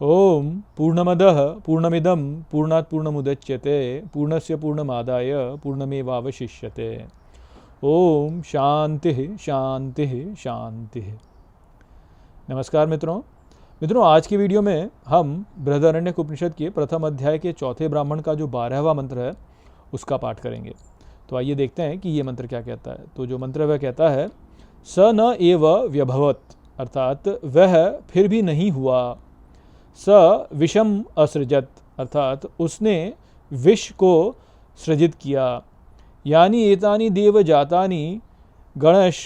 ओम पूर्णमदः पूर्णमिदं पूर्णात् पूर्णमुदच्यते पूर्णस्य पूर्णमादाय पूर्णमेवावशिष्यते। ओम शांति शांति शांति। नमस्कार मित्रों, आज की वीडियो में हम बृहदारण्यक उपनिषद के प्रथम अध्याय के चौथे ब्राह्मण का जो 12वां मंत्र है उसका पाठ करेंगे। तो आइए देखते हैं कि ये मंत्र क्या कहता है। तो जो मंत्र वह कहता है, स न एव व्यभवत, अर्थात वह फिर भी नहीं हुआ। स विषम असृजत, अर्थात उसने विष को सृजित किया। यानी एतानि देव जातानि गणश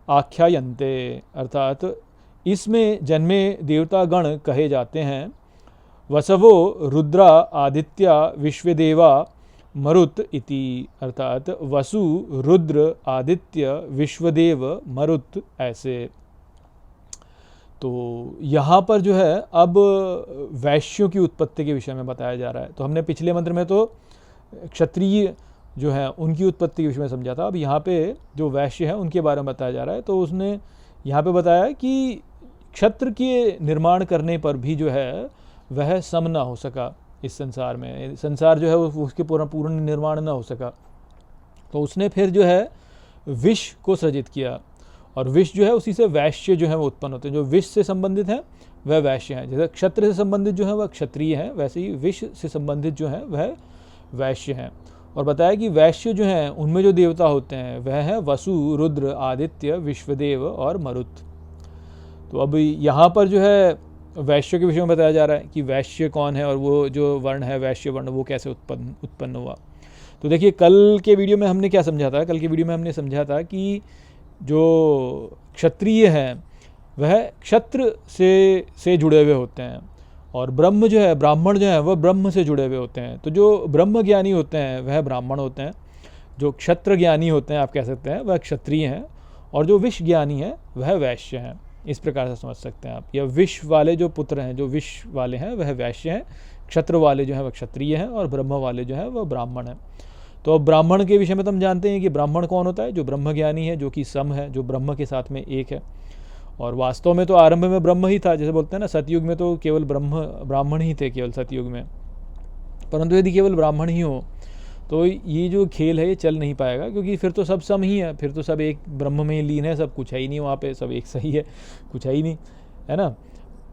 आख्यायन्ते, अर्थात इसमें जन्मे देवता गण कहे जाते हैं। वसवो रुद्रा आदित्या विश्वदेवा मरुत इति, अर्थात वसु रुद्र आदित्य विश्वदेव मरुत ऐसे। तो यहाँ पर जो है अब वैश्यों की उत्पत्ति के विषय में बताया जा रहा है। तो हमने पिछले मंत्र में तो क्षत्रिय जो है उनकी उत्पत्ति के विषय में समझा था। अब यहाँ पे जो वैश्य हैं उनके बारे में बताया जा रहा है। तो उसने यहाँ पे बताया कि क्षत्र के निर्माण करने पर भी जो है वह सम ना हो सका इस संसार में। संसार जो है उसके पूर्ण निर्माण ना हो सका। तो उसने फिर जो है विष को सृजित किया, और विष जो है उसी से वैश्य जो है वो उत्पन्न होते हैं। जो विष से संबंधित हैं वह वैश्य हैं। जैसे क्षत्र से संबंधित जो है वह क्षत्रिय हैं, वैसे ही विष से संबंधित जो है वह वैश्य हैं। और बताया कि वैश्य जो हैं उनमें जो देवता होते हैं वह है वसु रुद्र आदित्य विश्वदेव और मरुत। तो अब यहाँ पर जो है वैश्य के विषय में बताया जा रहा है कि वैश्य कौन है और वो जो वर्ण है वैश्य वर्ण वो कैसे उत्पन्न हुआ। तो देखिए, कल के वीडियो में हमने क्या समझा था। कल के वीडियो में हमने समझा था कि जो क्षत्रिय हैं वह क्षत्र से जुड़े हुए होते हैं, और ब्रह्म जो है ब्राह्मण जो है वह ब्रह्म से जुड़े हुए होते हैं। तो जो ब्रह्म ज्ञानी होते हैं वह ब्राह्मण होते हैं, जो क्षत्र ज्ञानी होते हैं आप कह सकते हैं वह क्षत्रिय हैं, और जो विष ज्ञानी है वह वैश्य हैं। इस प्रकार से समझ सकते हैं आप। या विष वाले जो पुत्र हैं, जो विष वाले हैं वह वैश्य हैं, क्षत्र वाले जो हैं वह क्षत्रिय हैं, और ब्रह्म वाले जो हैं वह ब्राह्मण हैं। तो अब ब्राह्मण के विषय में तो हम जानते हैं कि ब्राह्मण कौन होता है, जो ब्रह्म ज्ञानी है, जो कि सम है, जो ब्रह्म के साथ में एक है। और वास्तव में तो आरंभ में ब्रह्म ही था। जैसे बोलते हैं ना, सतयुग में तो केवल ब्राह्मण ही थे केवल सतयुग में। परंतु यदि केवल ब्राह्मण ही हो तो ये जो खेल है ये चल नहीं पाएगा, क्योंकि फिर तो सब सम ही है, फिर तो सब एक ब्रह्म में ही लीन है, सब कुछ है ही नहीं वहाँ पे, सब एक सही है, कुछ है ही नहीं, है ना।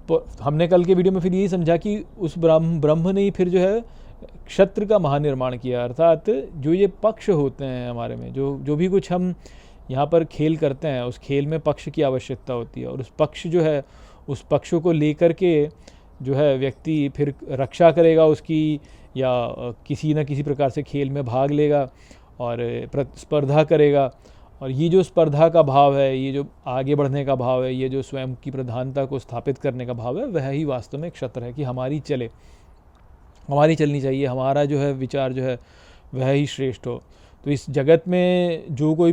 तो हमने कल के वीडियो में फिर यही समझा कि उस ब्रह्म ने ही फिर जो है क्षत्र का महानिर्माण किया। अर्थात जो ये पक्ष होते हैं हमारे में, जो भी कुछ हम यहाँ पर खेल करते हैं उस खेल में पक्ष की आवश्यकता होती है, और उस पक्ष जो है उस पक्ष को लेकर के जो है व्यक्ति फिर रक्षा करेगा उसकी, या किसी न किसी प्रकार से खेल में भाग लेगा और स्पर्धा करेगा। और ये जो स्पर्धा का भाव है, ये जो आगे बढ़ने का भाव है, ये जो स्वयं की प्रधानता को स्थापित करने का भाव है, वह ही वास्तव में क्षत्र है कि हमारी चले, हमारी चलनी चाहिए, हमारा जो है विचार जो है वह ही श्रेष्ठ हो। तो इस जगत में जो कोई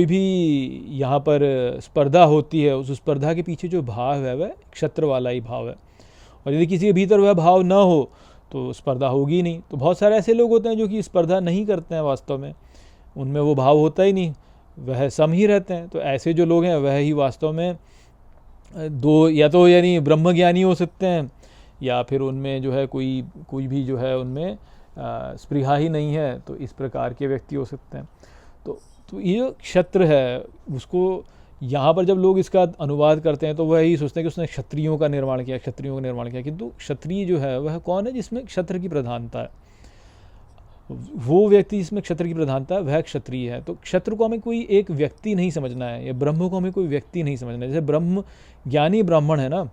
भी यहाँ पर स्पर्धा होती है, उस स्पर्धा के पीछे जो भाव है वह क्षत्र वाला ही भाव है। और यदि किसी के भीतर वह भाव न हो तो स्पर्धा होगी नहीं। तो बहुत सारे ऐसे लोग होते हैं जो कि स्पर्धा नहीं करते हैं, वास्तव में उनमें वो भाव होता ही नहीं, वह सम ही रहते हैं। तो ऐसे जो लोग हैं वह ही वास्तव में दो, या तो यानी ब्रह्मज्ञानी हो सकते हैं, या फिर उनमें जो है कोई भी जो है उनमें स्पृहा ही नहीं है, तो इस प्रकार के व्यक्ति हो सकते हैं। तो ये जो क्षत्र है उसको यहाँ पर जब लोग इसका अनुवाद करते हैं तो वह ही सोचते हैं कि उसने क्षत्रियों का निर्माण किया, क्षत्रियों का निर्माण किया। किंतु क्षत्रिय जो है वह कौन है जिसमें क्षत्र की प्रधानता है, वो व्यक्ति जिसमें क्षत्र की प्रधानता है वह क्षत्रिय है। तो क्षत्र को हमें कोई एक व्यक्ति नहीं समझना है, या ब्रह्म को हमें कोई व्यक्ति नहीं समझना है। जैसे ब्रह्म ज्ञानी ब्राह्मण है ना,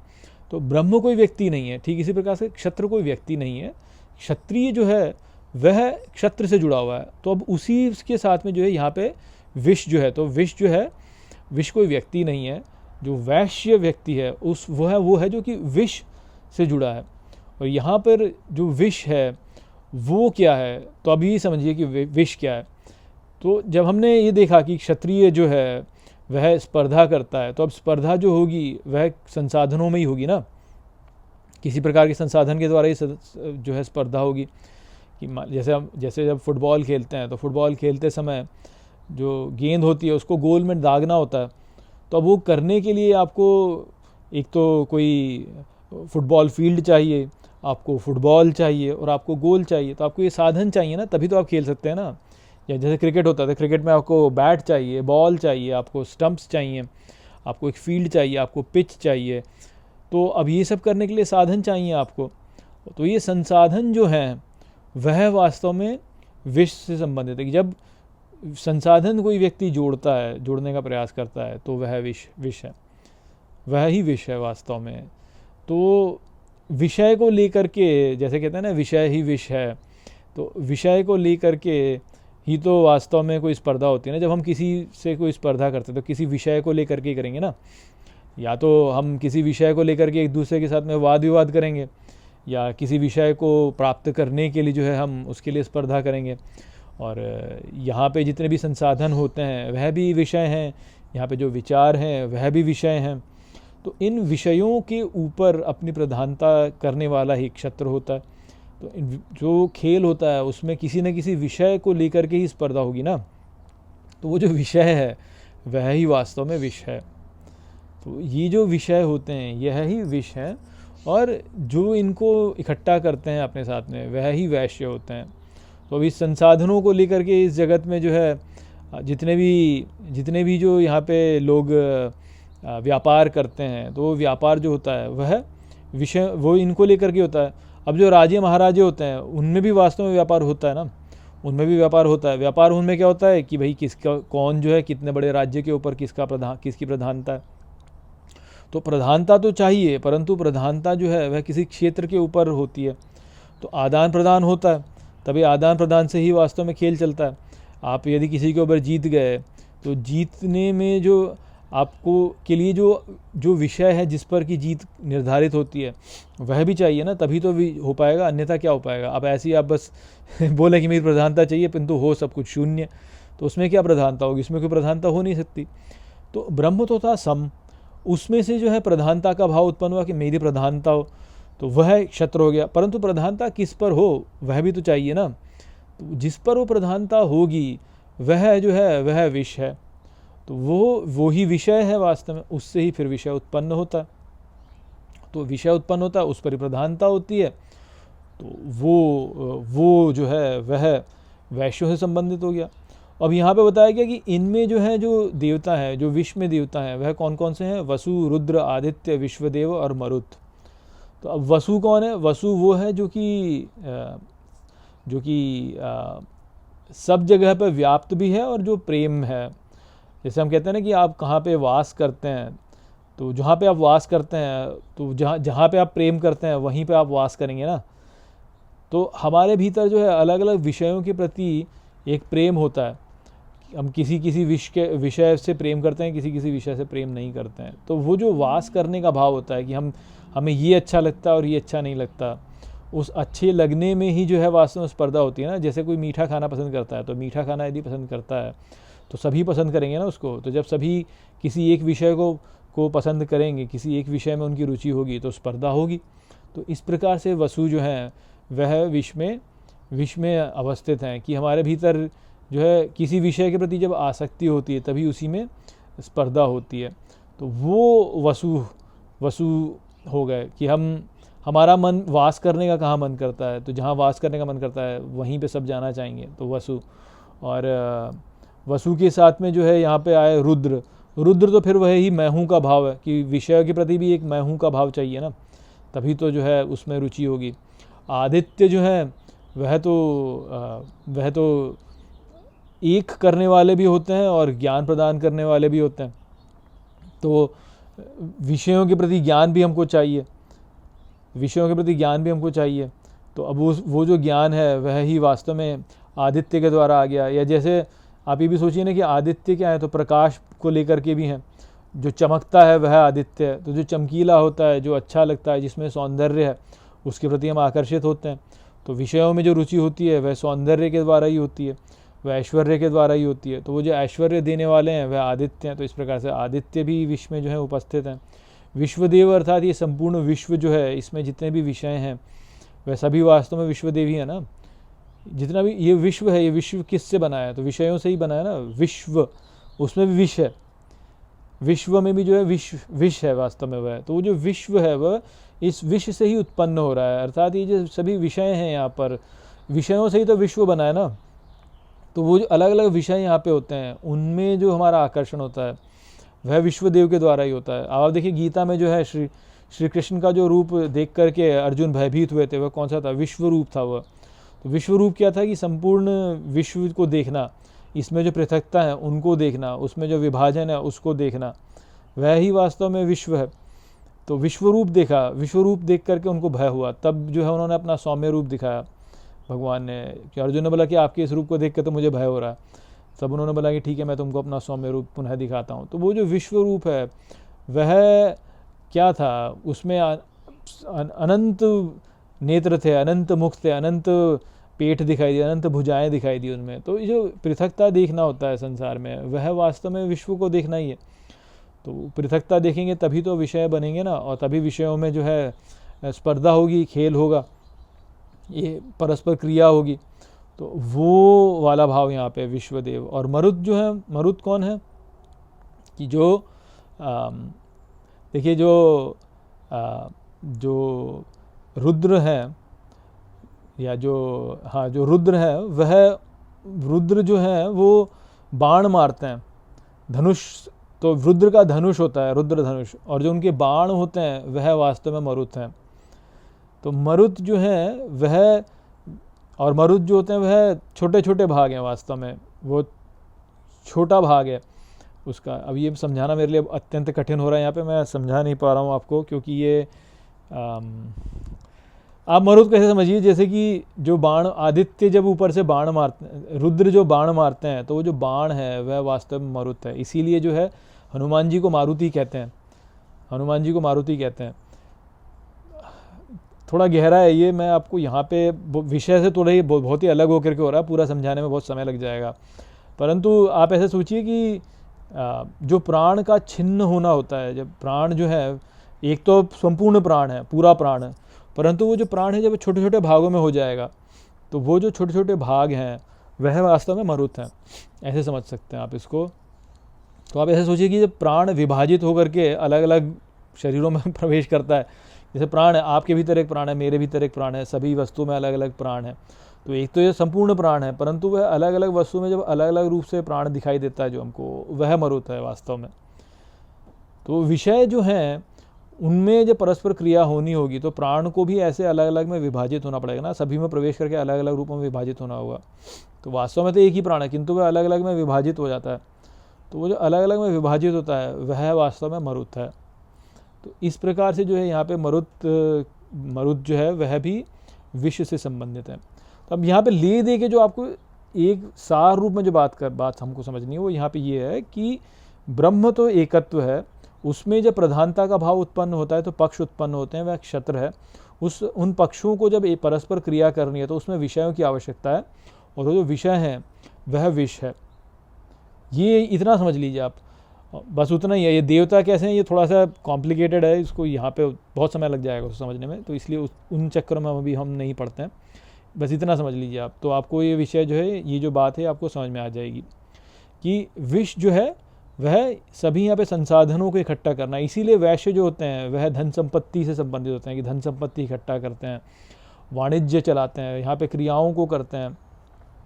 तो ब्रह्म कोई व्यक्ति नहीं है, ठीक इसी प्रकार से क्षत्र कोई व्यक्ति नहीं है। क्षत्रिय जो है वह क्षत्र से जुड़ा हुआ है। तो अब उसी के साथ में जो है यहाँ पे विष जो है, तो विष कोई व्यक्ति नहीं है। जो वैश्य व्यक्ति है वो है जो कि विष से जुड़ा है। और यहाँ पर जो विष है वो क्या है, तो अभी समझिए कि विष क्या है। तो जब हमने ये देखा कि क्षत्रिय जो है वह स्पर्धा करता है, तो अब स्पर्धा जो होगी वह संसाधनों में ही होगी ना, किसी प्रकार के संसाधन के द्वारा ही जो है स्पर्धा होगी। कि जैसे जब फुटबॉल खेलते हैं तो फुटबॉल खेलते समय जो गेंद होती है उसको गोल में दागना होता है। तो अब वो करने के लिए आपको एक तो कोई फुटबॉल फील्ड चाहिए, आपको फुटबॉल चाहिए और आपको गोल चाहिए, तो आपको ये साधन चाहिए ना, तभी तो आप खेल सकते हैं ना। या जैसे क्रिकेट होता है, तो क्रिकेट में आपको बैट चाहिए, बॉल चाहिए, आपको स्टंप्स चाहिए, आपको एक फील्ड चाहिए, आपको पिच चाहिए। तो अब ये सब करने के लिए साधन चाहिए आपको। तो ये संसाधन जो हैं वह वास्तव में विष से संबंधित है कि जब संसाधन कोई व्यक्ति जोड़ता है, जोड़ने का प्रयास करता है, तो वह विष है, वह ही विष है वास्तव में। तो विषय को लेकर के, जैसे कहते हैं ना विषय ही विष है, तो विषय को लेकर के ही तो वास्तव में कोई स्पर्धा होती है ना। जब हम किसी से कोई स्पर्धा करते हैं तो किसी विषय को लेकर के करेंगे ना, या तो हम किसी विषय को लेकर के एक दूसरे के साथ में वाद विवाद करेंगे, या किसी विषय को प्राप्त करने के लिए जो है हम उसके लिए स्पर्धा करेंगे। और यहाँ पे जितने भी संसाधन होते हैं वह भी विषय हैं, यहाँ पे जो विचार हैं वह भी विषय हैं। तो इन विषयों के ऊपर अपनी प्रधानता करने वाला ही क्षत्र होता है। तो जो खेल होता है उसमें किसी न किसी विषय को लेकर के ही स्पर्धा होगी ना, तो वो जो विषय है वह ही वास्तव में विष है। तो ये जो विषय होते हैं यह ही विष है, और जो इनको इकट्ठा करते हैं अपने साथ में वह ही वैश्य होते हैं। तो अभी संसाधनों को लेकर के इस जगत में जो है जितने भी जो यहाँ पे लोग व्यापार करते हैं, तो व्यापार जो होता है वह विषय वो इनको लेकर के होता है। अब जो राजे महाराजे होते हैं उनमें भी वास्तव में व्यापार होता है ना, उनमें भी व्यापार होता है। व्यापार उनमें क्या होता है कि भाई किसका कौन जो है कितने बड़े राज्य के ऊपर किसकी प्रधानता है। तो प्रधानता तो चाहिए, परंतु प्रधानता जो है वह किसी क्षेत्र के ऊपर होती है। तो आदान प्रदान होता है, तभी आदान प्रदान से ही वास्तव में खेल चलता है। आप यदि किसी के ऊपर जीत गए तो जीतने में जो आपको के लिए जो विषय है जिस पर की जीत निर्धारित होती है वह भी चाहिए ना, तभी तो भी हो पाएगा, अन्यथा क्या हो पाएगा। अब ऐसे ही आप बस बोले कि मेरी प्रधानता चाहिए किंतु हो सब कुछ शून्य, तो उसमें क्या प्रधानता होगी, इसमें कोई प्रधानता हो नहीं सकती। तो ब्रह्म तो था सम, उसमें से जो है प्रधानता का भाव उत्पन्न हुआ कि मेरी प्रधानता हो, तो वह क्षत्र हो गया। परंतु प्रधानता किस पर हो वह भी तो चाहिए ना, तो जिस पर वो प्रधानता होगी वह जो है वह विष है। तो वो ही विषय है वास्तव में, उससे ही फिर विषय उत्पन्न होता है। तो विषय उत्पन्न होता है, उस पर ही प्रधानता होती है, तो वो जो है वह वैश्यों से संबंधित हो गया। अब यहाँ पे बताया गया कि इनमें जो है जो देवता है, जो विश्व में देवता हैं वह कौन कौन से हैं, वसु, रुद्र, आदित्य, विश्वदेव और मरुत। तो अब वसु कौन है, वसु वो है जो कि सब जगह पर व्याप्त भी है और जो प्रेम है। जैसे हम कहते हैं ना कि आप कहाँ पे वास करते हैं, तो जहाँ पे आप वास करते हैं तो जहाँ पे आप प्रेम करते हैं वहीं पे आप वास करेंगे ना। तो हमारे भीतर जो है अलग अलग विषयों के प्रति एक प्रेम होता है। हम किसी विषय से प्रेम करते हैं, किसी विषय से प्रेम नहीं करते हैं। तो वो जो वास करने का भाव होता है कि हमें ये अच्छा लगता है और ये अच्छा नहीं लगता, उस अच्छे लगने में ही जो है वास्तव में स्पर्धा होती है ना। जैसे कोई मीठा खाना पसंद करता है, तो मीठा खाना यदि पसंद करता है तो सभी पसंद करेंगे ना उसको। तो जब सभी किसी एक विषय को पसंद करेंगे, किसी एक विषय में उनकी रुचि होगी, तो स्पर्धा होगी। तो इस प्रकार से वसु जो हैं वह विष में अवस्थित हैं कि हमारे भीतर जो है किसी विषय के प्रति जब आसक्ति होती है तभी उसी में स्पर्धा होती है। तो वो वसु हो गए कि हमारा मन वास करने का कहाँ मन करता है, तो जहाँ वास करने का मन करता है वहीं पे सब जाना चाहेंगे, तो वसु। और वसु के साथ में जो है यहाँ पे आए रुद्र। तो फिर वह ही मैं हूँ का भाव है कि विषय के प्रति भी एक मैं हूँ का भाव चाहिए ना, तभी तो जो है उसमें रुचि होगी। आदित्य जो है वह तो एक करने वाले भी होते हैं और ज्ञान प्रदान करने वाले भी होते हैं। तो विषयों के प्रति ज्ञान भी हमको चाहिए, तो अब वो जो ज्ञान है वह ही वास्तव में आदित्य के द्वारा आ गया। या जैसे आप ये भी सोचिए ना कि आदित्य क्या है, तो प्रकाश को लेकर के भी हैं। जो चमकता है वह आदित्य है। तो जो चमकीला होता है, जो अच्छा लगता है, जिसमें सौंदर्य है, उसके प्रति हम आकर्षित होते हैं। तो विषयों में जो रुचि होती है वह सौंदर्य के द्वारा ही होती है, वह ऐश्वर्य के द्वारा ही होती है। तो वो जो ऐश्वर्य देने वाले हैं वह आदित्य हैं। तो इस प्रकार से आदित्य भी विश्व में जो है उपस्थित हैं। विश्वदेव अर्थात ये संपूर्ण विश्व जो है, इसमें जितने भी विषय हैं वह सभी वास्तव में विश्वदेव ही है ना। जितना भी ये विश्व है, ये विश्व किससे बना है, तो विषयों से ही बना है ना। विश्व, उसमें भी विष है, विश्व में भी जो है विष है वास्तव में वह। तो वो जो विश्व है वह इस विष से ही उत्पन्न हो रहा है। अर्थात ये जो सभी विषय हैं यहाँ पर, विषयों से ही तो विश्व बना है ना। तो वो जो अलग अलग विषय यहाँ पे होते हैं, उनमें जो हमारा आकर्षण होता है वह विश्वदेव के द्वारा ही होता है। आप देखिए गीता में जो है श्री कृष्ण का जो रूप देख करके अर्जुन भयभीत हुए थे, वह कौन सा था? विश्व रूप था वह। तो विश्व रूप क्या था कि संपूर्ण विश्व को देखना, इसमें जो पृथकता है उनको देखना, उसमें जो विभाजन है उसको देखना, वह ही वास्तव में विश्व है। तो विश्वरूप देखा, विश्वरूप देख करके उनको भय हुआ, तब जो है उन्होंने अपना सौम्य रूप दिखाया भगवान ने। कि अर्जुन ने बोला कि आपके इस रूप को देख कर तो मुझे भय हो रहा है, तब उन्होंने बोला कि ठीक है मैं तुमको अपना सौम्य रूप पुनः दिखाता हूँ। तो वो जो विश्व रूप है वह क्या था? उसमें अनंत नेत्र थे, अनंत मुख थे, अनंत पेट दिखाई दिया, अनंत भुजाएं दिखाई दी उनमें। तो ये जो पृथकता देखना होता है संसार में, वह वास्तव में विश्व को देखना ही है। तो पृथकता देखेंगे तभी तो विषय बनेंगे ना, और तभी विषयों में जो है स्पर्धा होगी, खेल होगा, ये परस्पर क्रिया होगी। तो वो वाला भाव यहाँ पे विश्वदेव। और मरुत जो है, मरुत कौन है? कि जो देखिए जो रुद्र है, या जो रुद्र है, वह रुद्र जो है वो बाण मारते हैं, धनुष। तो रुद्र का धनुष होता है, रुद्र धनुष, और जो उनके बाण होते हैं वह वास्तव में मरुत हैं। तो मरुत जो है वह, और मरुत जो होते हैं वह छोटे छोटे भाग हैं, वास्तव में वो छोटा भाग है उसका। अब ये समझाना मेरे लिए अत्यंत कठिन हो रहा है, यहाँ पे मैं समझा नहीं पा रहा हूँ आपको, क्योंकि ये आप मरुत कैसे समझिए, जैसे कि जो बाण आदित्य जब ऊपर से बाण मारते, रुद्र जो बाण मारते हैं, तो वो जो बाण है वह वास्तव में मरुत है। इसीलिए जो है हनुमान जी को मारुति कहते हैं, हनुमान जी को मारुति कहते हैं। थोड़ा गहरा है ये, मैं आपको यहाँ पे विषय से थोड़ा ही बहुत ही अलग होकर के हो रहा है, पूरा समझाने में बहुत समय लग जाएगा। परंतु आप ऐसे सोचिए कि जो प्राण का छिन्न होना होता है, जब प्राण जो है, एक तो संपूर्ण प्राण है, पूरा प्राण है, परंतु वो जो प्राण है जब छोटे छोटे भागों में हो जाएगा, तो वो जो छोटे छोटे भाग हैं वह वास्तव में मरुत हैं। ऐसे समझ सकते हैं आप इसको। तो आप ऐसे सोचिए कि जब प्राण विभाजित होकर के अलग अलग शरीरों में प्रवेश करता है, जैसे प्राण है, आपके भीतर एक प्राण है, मेरे भीतर एक प्राण है, सभी वस्तुओं में अलग अलग प्राण है। तो एक तो ये संपूर्ण प्राण है, परंतु वह अलग अलग वस्तु में जब अलग अलग रूप से प्राण दिखाई देता है जो हमको, वह मरुत है वास्तव में। तो विषय जो हैं उनमें जब परस्पर क्रिया होनी होगी, तो प्राण को भी ऐसे अलग अलग में विभाजित होना पड़ेगा ना, सभी में प्रवेश करके अलग अलग रूपों में विभाजित होना होगा। तो वास्तव में तो एक ही प्राण है, किंतु वह अलग अलग में विभाजित हो जाता है। तो वो जो अलग अलग में विभाजित होता है वह वास्तव में मरुत है। तो इस प्रकार से जो है यहाँ पे मरुत जो है वह भी विश्व से संबंधित है। तो अब यहाँ पे ले दे के जो आपको एक सार रूप में जो बात हमको समझनी है, वो यहाँ पे ये है कि ब्रह्म तो एकत्व है, उसमें जब प्रधानता का भाव उत्पन्न होता है तो पक्ष उत्पन्न होते हैं, वह क्षत्र है। उन पक्षों को जब परस्पर क्रिया करनी है तो उसमें विषयों की आवश्यकता है, और वो जो विषय है वह विष है। ये इतना समझ लीजिए आप, बस उतना ही है। ये देवता कैसे हैं ये थोड़ा सा कॉम्प्लिकेटेड है, इसको यहाँ पे बहुत समय लग जाएगा उसको समझने में, तो इसलिए उन चक्करों में अभी हम नहीं पढ़ते हैं। बस इतना समझ लीजिए आप, तो आपको ये विषय जो है, ये जो बात है आपको समझ में आ जाएगी कि विष जो है वह सभी यहाँ पे संसाधनों को इकट्ठा करना है। इसीलिए वैश्य जो होते हैं वह धन संपत्ति से संबंधित होते हैं, कि धन संपत्ति इकट्ठा करते हैं, वाणिज्य चलाते हैं, यहाँ पे क्रियाओं को करते हैं,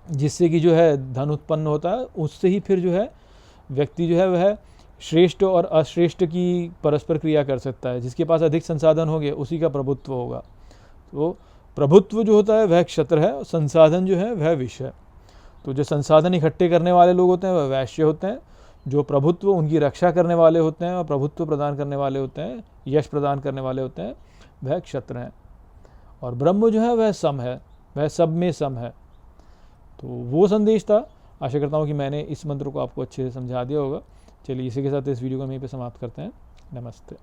जिससे कि जो है धन उत्पन्न होता है। उससे ही फिर जो है व्यक्ति जो है वह श्रेष्ठ और अश्रेष्ठ की परस्पर क्रिया कर सकता है। जिसके पास अधिक संसाधन होंगे उसी का प्रभुत्व होगा। तो प्रभुत्व जो होता है वह क्षत्र है, और संसाधन जो है वह विष है। तो जो संसाधन इकट्ठे करने वाले लोग होते हैं वह वैश्य होते हैं, जो प्रभुत्व उनकी रक्षा करने वाले होते हैं और प्रभुत्व प्रदान करने वाले होते हैं, यश प्रदान करने वाले होते हैं, वह क्षत्र हैं। और ब्रह्म जो है वह सम है, वह सब में सम है। तो वो संदेश था। आशा करता हूँ कि मैंने इस मंत्र को आपको अच्छे से समझा दिया होगा। चलिए इसी के साथ इस वीडियो को यहीं पे समाप्त करते हैं। नमस्ते।